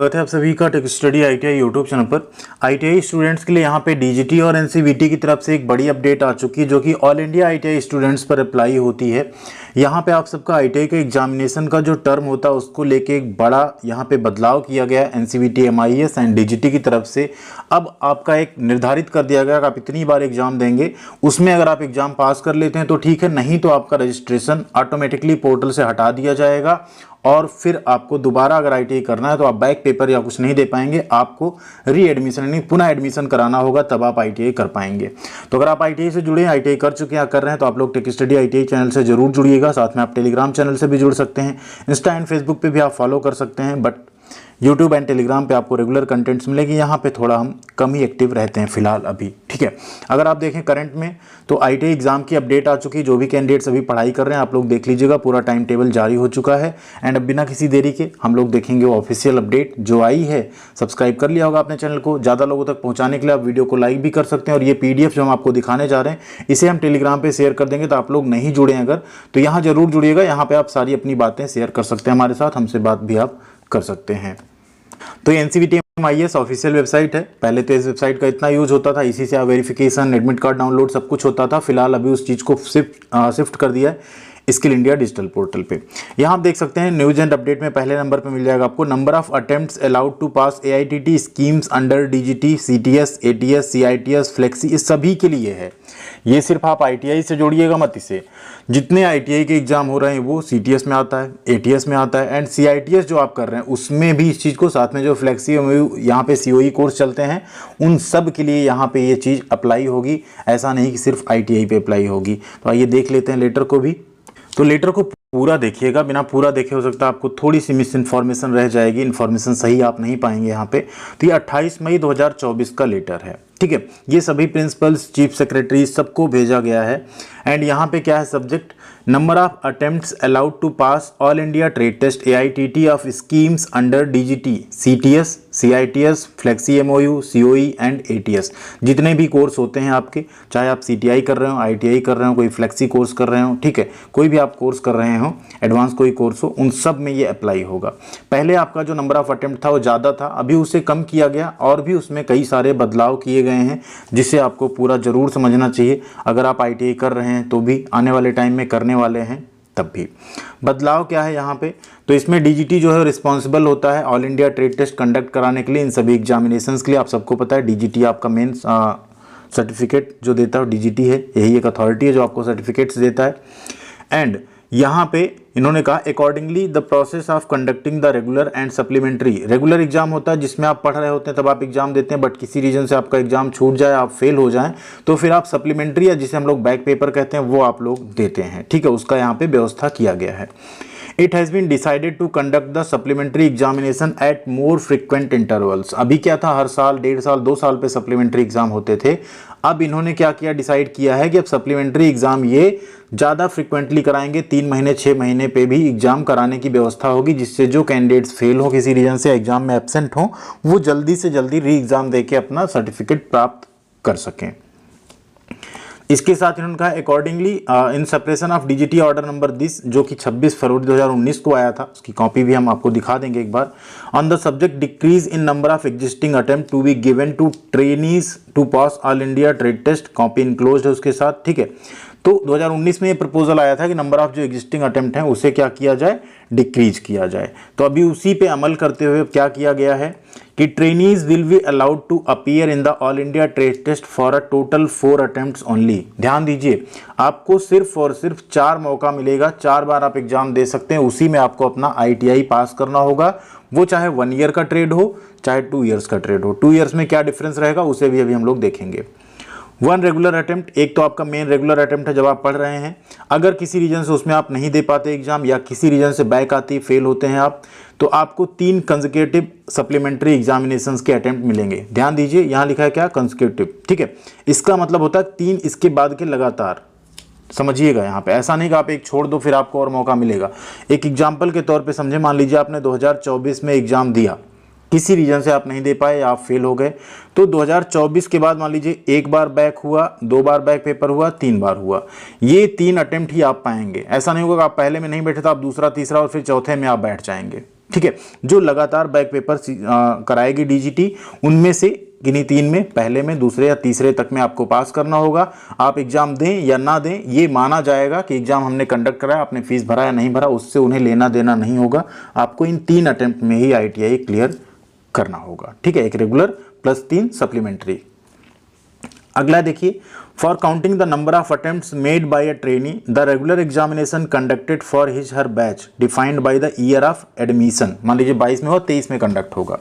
स्वागत है आप सभी का tech study ITI YouTube channel पर। आईटीआई स्टूडेंट्स के लिए यहाँ पे डीजीटी और एनसीवीटी की तरफ से एक बड़ी अपडेट आ चुकी है जो कि ऑल इंडिया आईटीआई स्टूडेंट्स पर अप्लाई होती है। यहाँ पे आप सबका आईटीआई का एग्जामिनेशन का जो टर्म होता है उसको लेके एक बड़ा यहाँ पे बदलाव किया गया है एनसीवीटी एमआईएस एंड डीजीटी की तरफ से। अब आपका एक निर्धारित कर दिया गया कि आप इतनी बार एग्जाम देंगे, उसमें अगर आप एग्जाम पास कर लेते हैं तो ठीक है, नहीं तो आपका रजिस्ट्रेशन ऑटोमेटिकली पोर्टल से हटा दिया जाएगा और फिर आपको दोबारा अगर आईटीआई करना है तो आप बैक पेपर या कुछ नहीं दे पाएंगे, आपको री एडमिशन यानी पुनः एडमिशन कराना होगा, तब आप आईटीआई कर पाएंगे। तो अगर आप आईटीआई से जुड़े हैं, आईटीआई कर चुके हैं या कर रहे हैं, तो आप लोग टेक स्टडी आईटीआई चैनल से जरूर जुड़िएगा। साथ में आप टेलीग्राम चैनल से भी जुड़ सकते हैं, इंस्टा एंड फेसबुक पे भी आप फॉलो कर सकते हैं, बट यूट्यूब एंड टेलीग्राम पे आपको रेगुलर कंटेंट्स मिलेगी। यहाँ पे थोड़ा हम कम ही एक्टिव रहते हैं फिलहाल अभी, ठीक है। अगर आप देखें करंट में तो आईटीआई एग्जाम की अपडेट आ चुकी है। जो भी कैंडिडेट्स अभी पढ़ाई कर रहे हैं आप लोग देख लीजिएगा, पूरा टाइम टेबल जारी हो चुका है। एंड अब बिना किसी देरी के हम लोग देखेंगे वो ऑफिशियल अपडेट जो आई है। सब्सक्राइब कर लिया होगा अपने चैनल को, ज़्यादा लोगों तक पहुँचाने के लिए आप वीडियो को लाइक भी कर सकते हैं। और ये पीडीएफ जो हम आपको दिखाने जा रहे हैं इसे हम टेलीग्राम पर शेयर कर देंगे, तो आप लोग नहीं जुड़े अगर तो यहाँ जरूर जुड़िएगा। यहाँ पर आप सारी अपनी बातें शेयर कर सकते हैं हमारे साथ, हमसे बात भी आप कर सकते हैं। तो एनसीवीटी एमआईएस ऑफिशियल वेबसाइट है। पहले तो इस वेबसाइट का इतना यूज होता था, इसी से आप वेरिफिकेशन, एडमिट कार्ड डाउनलोड सब कुछ होता था। फिलहाल अभी उस चीज़ को शिफ्ट कर दिया है स्किल इंडिया डिजिटल पोर्टल पे। यहाँ आप देख सकते हैं न्यूज एंड अपडेट में पहले नंबर पे मिल जाएगा आपको number of attempts allowed to pass AITT schemes under DGT, CTS, ATS, CITS, flexi, इस सभी के लिए है। ये सिर्फ आप आईटीआई से जोड़िएगा मत इसे। जितने आईटीआई के एग्जाम हो रहे हैं वो सीटीएस में आता है, एटीएस में आता है एंड सीआईटीएस जो आप कर रहे हैं उसमें भी इस चीज़ को, साथ में जो फ्लेक्सी यहाँ पे सीओई कोर्स चलते हैं उन सब के लिए यहाँ पे ये चीज़ अप्लाई होगी। ऐसा नहीं कि सिर्फ आईटीआई पे अप्लाई होगी। तो आइए देख लेते हैं लेटर को भी। तो लेटर को पूरा देखिएगा, बिना पूरा देखे हो सकता है आपको थोड़ी सी मिस इन्फॉर्मेशन रह जाएगी, इन्फॉर्मेशन सही आप नहीं पाएंगे यहाँ पे। तो ये 28 मई 2024 का लेटर है, ठीक है। ये सभी प्रिंसिपल्स, चीफ सेक्रेटरी सबको भेजा गया है। एंड यहाँ पे क्या है subject, number of attempts allowed to pass all India trade test AITT of schemes under DGT, CTS, CITS, flexi MOU, COE and ATS. जितने भी कोर्स होते हैं आपके, चाहे आप सीटीआई कर रहे हो, आईटीआई कर रहे हो, कोई फ्लेक्सी कोर्स कर रहे हो, ठीक है, कोई भी आप कोर्स कर रहे हो, एडवांस कोई कोर्स हो, उन सब में ये अप्लाई होगा। पहले आपका जो नंबर ऑफ अटेम्प्ट था वो ज़्यादा था, अभी उसे कम किया गया और भी उसमें कई सारे बदलाव किए गए हैं जिसे आपको पूरा जरूर समझना चाहिए। अगर आप आईटीआई कर रहे हैं तो भी, आने वाले टाइम में करने वाले हैं तब भी। बदलाव क्या है यहाँ पे, तो इसमें डीजीटी जो है रिस्पॉन्सिबल होता है all India trade test conduct कराने के लिए, इन सभी एग्जामिनेशंस के लिए। आप सबको पता है डीजीटी आपका मेन सर्टिफिकेट जो देता है डीजीटी है, यही एक अथॉरिटी है जो आपको सर्टिफिकेट्स देता है। एंड यहाँ पे इन्होंने कहा accordingly the process of conducting the regular and supplementary. Regular exam होता है जिसमें आप पढ़ रहे होते हैं तब आप एग्जाम देते हैं, बट किसी रीजन से आपका एग्जाम छूट जाए, आप फेल हो जाएं, तो फिर आप सप्लीमेंट्री या जिसे हम लोग बैक पेपर कहते हैं वो आप लोग देते हैं, ठीक है। उसका यहाँ पे व्यवस्था किया गया है। It has been decided to conduct the supplementary examination at more frequent intervals। अभी क्या था, हर साल, 1.5 साल, 2 साल पे सप्लीमेंट्री एग्जाम होते थे। अब इन्होंने क्या किया, डिसाइड किया है कि अब सप्लीमेंट्री एग्जाम ये ज़्यादा फ्रिक्वेंटली कराएंगे। 3 महीने 6 महीने पे भी एग्जाम कराने की व्यवस्था होगी, जिससे जो कैंडिडेट्स फेल हो किसी रीजन से, एग्जाम में एब्सेंट हो, वो जल्दी से जल्दी री एग्जाम दे के अपना सर्टिफिकेट प्राप्त कर सकें। इसके साथ इन्होंने कहा accordingly in separation of DGT order number 10 जो कि 26 फरवरी 2019 को आया था, उसकी कॉपी भी हम आपको दिखा देंगे एक बार। On the subject decrease in number of existing attempt to be given to trainees to pass all India trade test, copy enclosed है उसके साथ, ठीक है। तो 2019 में ये प्रपोजल आया था कि नंबर ऑफ जो एग्जिस्टिंग अटेम्प्ट हैं उसे क्या किया जाए, डिक्रीज किया जाए। तो अभी उसी पे अमल करते हुए क्या किया गया है कि trainees will be allowed to appear in the all India trade test for a total 4 attempts only. ध्यान दीजिए, आपको सिर्फ और सिर्फ 4 मौका मिलेगा, 4 बार आप एग्जाम दे सकते हैं, उसी में आपको अपना आईटीआई पास करना होगा। वो चाहे 1 ईयर का ट्रेड हो, चाहे 2 ईयर्स का ट्रेड हो। 2 ईयर्स में क्या डिफरेंस रहेगा उसे भी अभी हम लोग देखेंगे। 1 रेगुलर अटेम्प्ट, एक तो आपका मेन रेगुलर अटेम्प्ट है जब आप पढ़ रहे हैं, अगर किसी रीजन से उसमें आप नहीं दे पाते एग्जाम या किसी रीजन से बैक आती, फेल होते हैं आप, तो आपको 3 कंसेक्यूटिव सप्लीमेंट्री एग्जामिनेशंस के अटेम्प्ट मिलेंगे। ध्यान दीजिए यहाँ लिखा है क्या, कंसेक्यूटिव, ठीक है। इसका मतलब होता है 3 इसके बाद के लगातार, समझिएगा यहाँ पे। ऐसा नहीं कि आप एक छोड़ दो फिर आपको और मौका मिलेगा। एक एग्जाम्पल के तौर पे समझे, मान लीजिए आपने 2024 में एग्जाम दिया, किसी रीजन से आप नहीं दे पाए या आप फेल हो गए, तो 2024 के बाद मान लीजिए 1 बार बैक हुआ, 2 बार बैक पेपर हुआ, 3 बार हुआ, ये 3 अटेम्प्ट ही आप पाएंगे। ऐसा नहीं होगा कि आप पहले में नहीं बैठे तो आप दूसरा, तीसरा और फिर चौथे में आप बैठ जाएंगे, ठीक है। जो लगातार बैक पेपर कराएगी डीजीटी, उनमें से किन्हीं 3 में, पहले में, दूसरे या तीसरे तक में आपको पास करना होगा। आप एग्जाम दें या ना दें, ये माना जाएगा कि एग्जाम हमने कंडक्ट कराया, आपने फीस भरा या नहीं भरा, उससे उन्हें लेना देना नहीं होगा। आपको इन 3 अटेम्प्ट में ही ITI क्लियर करना होगा, ठीक है। एक रेगुलर प्लस 3 सप्लीमेंट्री। अगला देखिए, for counting the number of attempts made by a trainee the regular examination conducted for his her batch defined by the year of admission, मान लीजिए 22 में हो, 23 में कंडक्ट होगा,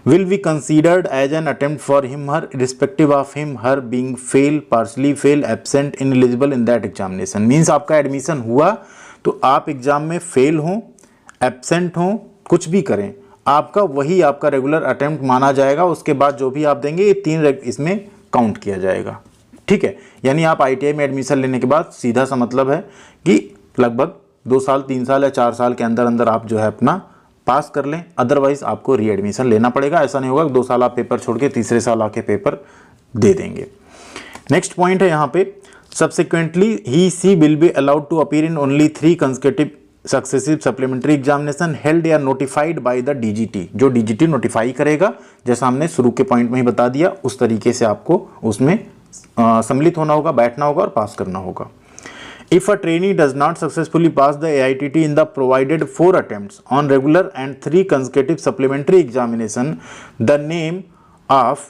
will be considered as an attempt for him her irrespective of him her being fail, partially fail, absent, ineligible in that examination। Means आपका admission हुआ तो आप एग्जाम में फेल हों, एब्सेंट हों, कुछ भी करें, आपका वही आपका रेगुलर अटेम्प्ट माना जाएगा। उसके बाद जो भी आप देंगे ये 3 इसमें काउंट किया जाएगा, ठीक है। यानी आप ITI में एडमिशन लेने के बाद सीधा सा मतलब है कि लगभग 2 साल, 3 साल या 4 साल के अंदर अंदर आप जो है अपना पास कर लें, अदरवाइज आपको री एडमिशन लेना पड़ेगा। ऐसा नहीं होगा कि 2 साल आप पेपर छोड़ के तीसरे साल आके पेपर दे देंगे। नेक्स्ट पॉइंट है यहाँ पे, subsequently he she will be allowed to appear in only 3 consecutive successive supplementary examination held या नोटिफाइड बाय द DGT। जो DGT नोटिफाई करेगा, जैसा हमने शुरू के पॉइंट में ही बता दिया, उस तरीके से आपको उसमें सम्मिलित होना होगा, बैठना होगा और पास करना होगा। If a trainee does not successfully pass the AITT in the provided 4 attempts on regular and 3 consecutive supplementary examination, the name of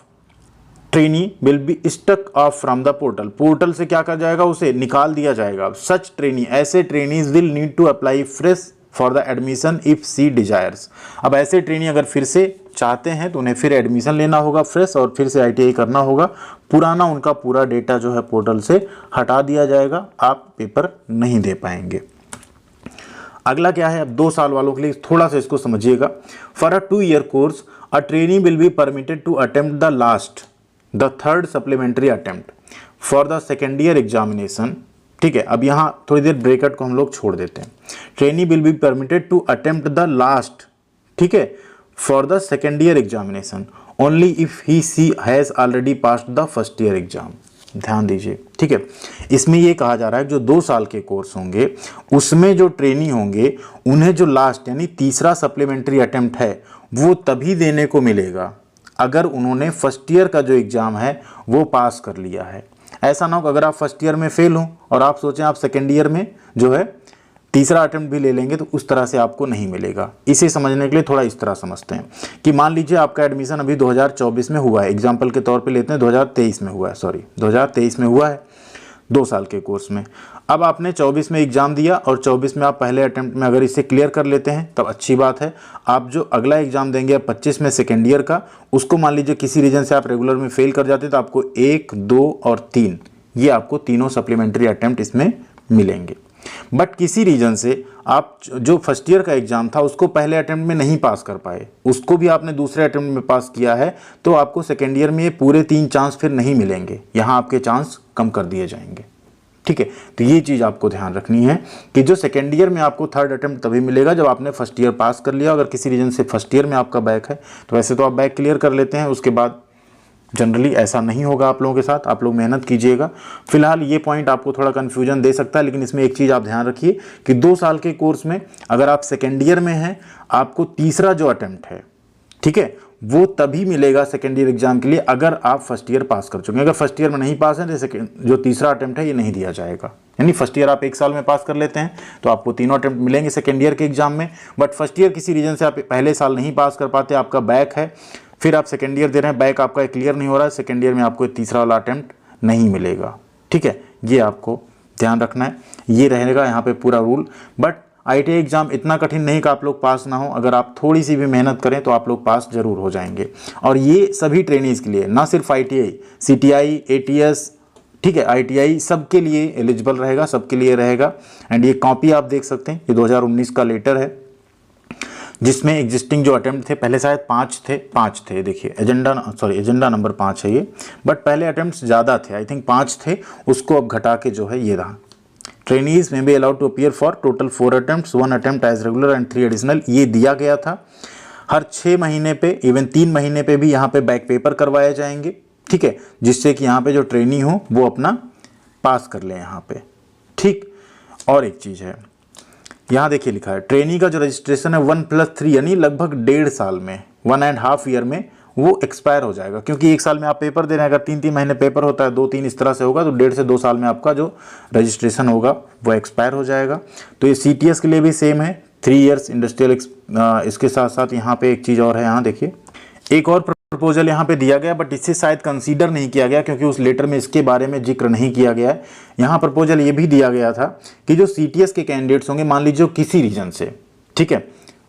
trainee will be struck off from the portal। Portal से क्या कर जाएगा, उसे निकाल दिया जाएगा। Such trainee, ऐसे trainees will need to apply fresh for the admission if she desires। अब ऐसे ट्रेनी अगर फिर से चाहते हैं तो उन्हें फिर एडमिशन लेना होगा फ्रेश, और फिर से ITI करना होगा। पुराना उनका पूरा डेटा जो है पोर्टल से हटा दिया जाएगा, आप पेपर नहीं दे पाएंगे। अगला क्या है, अब 2 साल वालों के लिए थोड़ा सा इसको समझिएगा। For a 2-year course a trainee will be permitted to attempt the third supplementary attempt for the second year examination, ठीक है। अब यहाँ थोड़ी देर ब्रेकेट को हम लोग छोड़ देते हैं। Trainee will be permitted to attempt the last, ठीक है, for the second year examination only if he she has already passed the first year exam. ध्यान दीजिए, ठीक है। इसमें ये कहा जा रहा है कि जो 2 साल के कोर्स होंगे उसमें जो ट्रेनी होंगे उन्हें जो लास्ट यानी तीसरा सप्लीमेंट्री अटेम्प्ट है वो तभी देने को मिलेगा अगर उन्होंने फर्स्ट ईयर का जो एग्जाम है वो पास कर लिया है। ऐसा ना हो कि अगर आप फर्स्ट ईयर में फेल हो और आप सोचें आप सेकेंड ईयर में जो है तीसरा अटेम्प्ट भी ले लेंगे, तो उस तरह से आपको नहीं मिलेगा। इसे समझने के लिए थोड़ा इस तरह समझते हैं कि मान लीजिए आपका एडमिशन अभी 2024 में हुआ है, एग्जाम्पल के तौर पे लेते हैं 2023 में हुआ है, 2023 में हुआ है 2 साल के कोर्स में। अब आपने 24 में एग्जाम दिया और 24 में आप पहले अटेम्प्ट में अगर इसे क्लियर कर लेते हैं तब अच्छी बात है। आप जो अगला एग्जाम देंगे 25 में सेकेंड ईयर का, उसको मान लीजिए किसी रीजन से आप रेगुलर में फेल कर जाते तो आपको 1, 2 और 3 ये आपको तीनों सप्लीमेंट्री अटेम्प्ट इसमें मिलेंगे। बट किसी रीजन से आप जो फर्स्ट ईयर का एग्जाम था उसको पहले अटेम्प्ट में नहीं पास कर पाए, उसको भी आपने दूसरे अटेम्प्ट में पास किया है, तो आपको सेकेंड ईयर में ये पूरे 3 चांस फिर नहीं मिलेंगे, यहाँ आपके चांस कम कर दिए जाएंगे, ठीक है। तो ये चीज़ आपको ध्यान रखनी है कि जो सेकेंड ईयर में आपको थर्ड अटेम्प्ट तभी मिलेगा जब आपने फर्स्ट ईयर पास कर लिया। अगर किसी रीजन से फर्स्ट ईयर में आपका बैक है तो वैसे तो आप बैक क्लियर कर लेते हैं, उसके बाद जनरली ऐसा नहीं होगा आप लोगों के साथ, आप लोग मेहनत कीजिएगा। फिलहाल ये पॉइंट आपको थोड़ा कन्फ्यूजन दे सकता है, लेकिन इसमें एक चीज़ आप ध्यान रखिए कि 2 साल के कोर्स में अगर आप सेकेंड ईयर में हैं आपको तीसरा जो अटेम्प्ट है, ठीक है, वो तभी मिलेगा सेकेंड ईयर एग्जाम के लिए अगर आप फर्स्ट ईयर पास कर चुके हैं। अगर फर्स्ट ईयर में नहीं पास है तो जो तीसरा अटेम्प्ट है ये नहीं दिया जाएगा। यानी फर्स्ट ईयर आप 1 साल में पास कर लेते हैं तो आपको तीनों अटेम्प्ट मिलेंगे सेकेंड ईयर के एग्जाम में। बट फर्स्ट ईयर किसी रीजन से आप पहले साल नहीं पास कर पाते, आपका बैक है, फिर आप सेकेंड ईयर दे रहे हैं, बैक आपका क्लियर नहीं हो रहा है, सेकेंड ईयर में आपको तीसरा वाला अटेम्प्ट नहीं मिलेगा, ठीक है। ये आपको ध्यान रखना है, ये रहेगा यहाँ पे पूरा रूल। बट ITI एग्जाम इतना कठिन नहीं कि आप लोग पास ना हो, अगर आप थोड़ी सी भी मेहनत करें तो आप लोग पास जरूर हो जाएंगे। और ये सभी ट्रेनीज के लिए, ना सिर्फ ITI, CTI, ATS, ठीक है, ITI सबके लिए एलिजिबल रहेगा, सबके लिए रहेगा। एंड ये कॉपी आप देख सकते हैं, ये 2019 का लेटर है जिसमें एग्जिस्टिंग जो अटेम्प्ट थे पहले शायद 5 थे, देखिए एजेंडा नंबर 5 है ये, बट पहले अटेम्प्ट ज़्यादा थे, आई थिंक 5 थे, उसको अब घटा के जो है ये रहा। Trainees may be allowed to appear for total 4 attempts, 1 attempt as regular and 3 additional, ये दिया गया था। हर 6 महीने पे, इवन 3 महीने पे भी यहाँ पे बैक पेपर करवाए जाएंगे, ठीक है, जिससे कि यहाँ पे जो ट्रेनी हो वो अपना पास कर ले यहाँ पे, ठीक। और एक चीज़ है यहाँ देखिए लिखा है ट्रेनी का जो रजिस्ट्रेशन है 1+3 यानी लगभग 1.5 साल में, 1.5 ईयर में वो एक्सपायर हो जाएगा। क्योंकि 1 साल में आप पेपर दे रहे हैं, अगर 3-3 महीने पेपर होता है, 2-3 इस तरह से होगा, तो 1.5 से 2 साल में आपका जो रजिस्ट्रेशन होगा वो एक्सपायर हो जाएगा। तो ये CTS के लिए भी सेम है, 3 इयर्स इंडस्ट्रियल। इसके साथ साथ यहाँ पे एक चीज़ और है, यहाँ देखिए एक और प्रपोजल यहाँ पे दिया गया, बट इससे शायद कंसीडर नहीं किया गया क्योंकि उस लेटर में इसके बारे में जिक्र नहीं किया गया है। यहाँ प्रपोजल ये भी दिया गया था कि जो CTS के कैंडिडेट्स होंगे, मान लीजिए किसी रीजन से, ठीक है,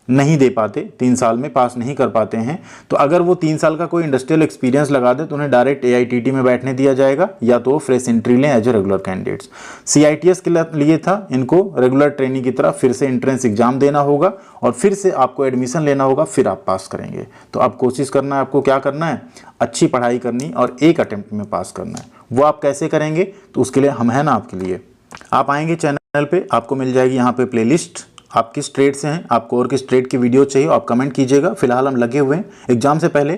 नहीं दे पाते, 3 साल में पास नहीं कर पाते हैं, तो अगर वो 3 साल का कोई इंडस्ट्रियल एक्सपीरियंस लगा दे तो उन्हें डायरेक्ट AITT में बैठने दिया जाएगा, या तो फ्रेश एंट्री लें as a regular candidates. CITS के लिए था इनको रेगुलर ट्रेनिंग की तरह फिर से एंट्रेंस एग्जाम देना होगा और फिर से आपको एडमिशन लेना होगा, फिर आप पास करेंगे। तो आप कोशिश करना है, आपको क्या करना है, अच्छी पढ़ाई करनी और एक अटेम्प्ट में पास करना है। वो आप कैसे करेंगे, तो उसके लिए हम हैं ना आपके लिए। आप आएंगे चैनल पे, आपको मिल जाएगी यहाँ पे प्लेलिस्ट, आप किस ट्रेड से हैं, आपको और किस ट्रेड की वीडियो चाहिए आप कमेंट कीजिएगा। फिलहाल हम लगे हुए हैं एग्जाम से पहले,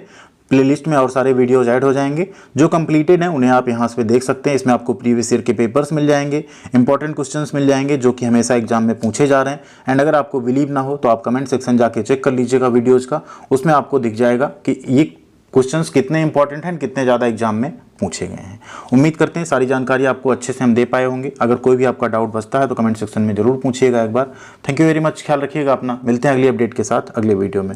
प्लेलिस्ट में और सारे वीडियोज ऐड हो जाएंगे। जो कंप्लीटेड हैं उन्हें आप यहाँ से देख सकते हैं। इसमें आपको प्रीवियस ईयर के पेपर्स मिल जाएंगे, इंपॉर्टेंट क्वेश्चंस मिल जाएंगे जो कि हमेशा एग्जाम में पूछे जा रहे हैं। एंड अगर आपको बिलीव ना हो तो आप कमेंट सेक्शन जाके चेक कर लीजिएगा वीडियोज़ का, उसमें आपको दिख जाएगा कि ये क्वेश्चंस कितने इंपॉर्टेंट हैं, कितने ज़्यादा एग्जाम में पूछे गए हैं। उम्मीद करते हैं सारी जानकारी आपको अच्छे से हम दे पाए होंगे। अगर कोई भी आपका डाउट बचता है तो कमेंट सेक्शन में ज़रूर पूछिएगा एक बार। थैंक यू वेरी मच, ख्याल रखिएगा अपना। मिलते हैं अगली अपडेट के साथ अगले वीडियो में।